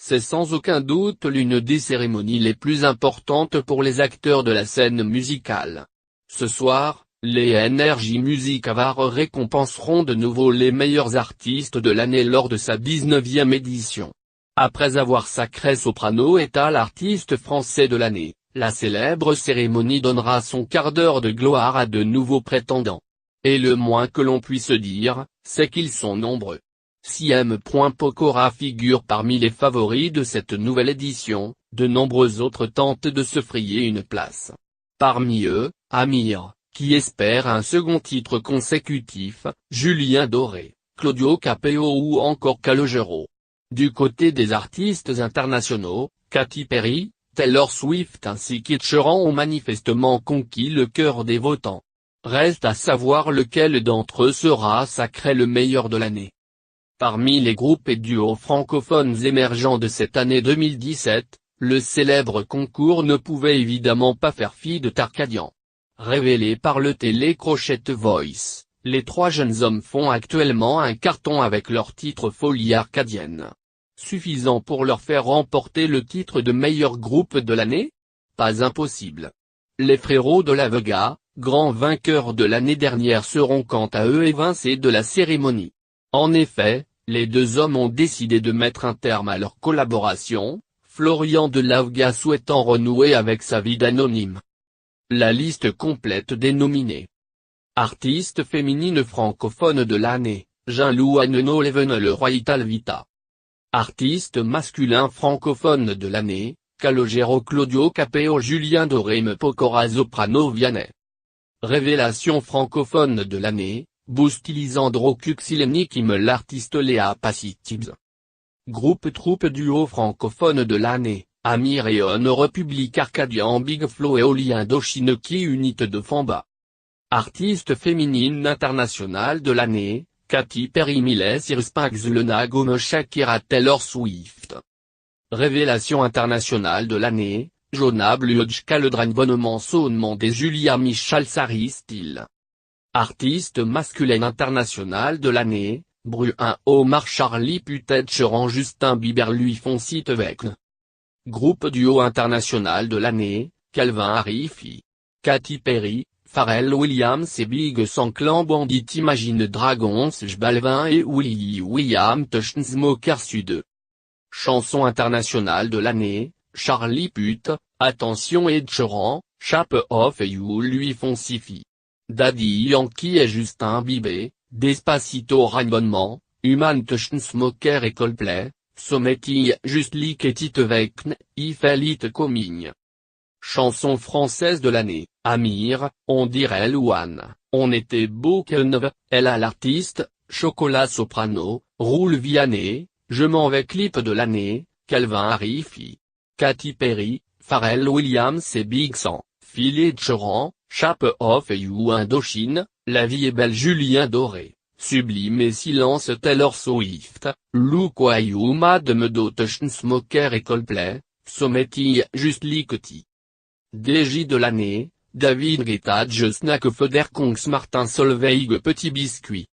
c'est sans aucun doute l'une des cérémonies les plus importantes pour les acteurs de la scène musicale. Ce soir, les Energy Music Awards récompenseront de nouveau les meilleurs artistes de l'année lors de sa 19e édition. Après avoir sacré Soprano État l'artiste français de l'année, la célèbre cérémonie donnera son quart d'heure de gloire à de nouveaux prétendants. Et le moins que l'on puisse dire, c'est qu'ils sont nombreux. Si M. Pokora figure parmi les favoris de cette nouvelle édition, de nombreux autres tentent de se frayer une place. Parmi eux, Amir, qui espère un second titre consécutif, Julien Doré, Claudio Capeo ou encore Calogero. Du côté des artistes internationaux, Katy Perry, Taylor Swift ainsi qu'Ed Sheeran ont manifestement conquis le cœur des votants. Reste à savoir lequel d'entre eux sera sacré le meilleur de l'année. Parmi les groupes et duos francophones émergents de cette année 2017, le célèbre concours ne pouvait évidemment pas faire fi de Tarkadian. Révélés par le télécrochet The Voice, les trois jeunes hommes font actuellement un carton avec leur titre Folie arcadienne. Suffisant pour leur faire remporter le titre de meilleur groupe de l'année? Pas impossible. Les frérots de la Vega, grands vainqueurs de l'année dernière seront quant à eux évincés de la cérémonie. En effet, les deux hommes ont décidé de mettre un terme à leur collaboration, Florian de la Vega souhaitant renouer avec sa vie d'anonyme. La liste complète des nominés. Artiste féminine francophone de l'année, Jean-Loup Aneno Leven Leroy Italvita. Artiste masculin francophone de l'année, Calogero Claudio Capeo Julien Doré M. Pokora Soprano Vianney. Révélation francophone de l'année, Boost Lisandro Cuxileni Kim l'artiste Léa Passitibs. Groupe troupe duo francophone de l'année, Amir et On Republic Arcadian Big Flo et Oli Indochine qui unit de Famba. Artiste féminine internationale de l'année, Katy Perry Miley Cyrus Selena Gomez Shakira Taylor Swift. Révélation internationale de l'année, Jonah Bludge Caldran Bonnement Sonnement des Julia Michal Sari Style. Artiste masculin international de l'année, Bruin Omar Charlie Putet Cheran Justin Bieber Louis Fonsi Tevekne. Groupe duo international de l'année, Calvin Harifi. Katy Perry, Pharrell Williams et Big Sang Clan Bandit Imagine Dragons Balvin et William Touch Smoker Sud. Chanson internationale de l'année, Charlie Puth, Attention Ed Sheeran, Shape of You Louis Fonsi. Daddy Yankee et Justin Bieber, Despacito Rainbonnement, Human Touch Smoker et Coldplay, Sommetti Just Like et Titevekne, Ifelite Coming. Chanson française de l'année, Amir, On dirait Louane, On était beau que neuve, Elle a l'artiste, Chocolat Soprano, Roule Vianney, Je m'en vais clip de l'année, Calvin Harifi. Katy Perry, Pharrell Williams et Big Sang, Phil Cheran, Shape of You Indochine, La vie est belle Julien Doré, Sublime et Silence Taylor Swift, Look Why You Mad Medo Touch Smoker et Coldplay, Sommetti Just Like T. DJ de l'année, David Guetta Snack Feder Kongs Martin Solveig Petit Biscuit.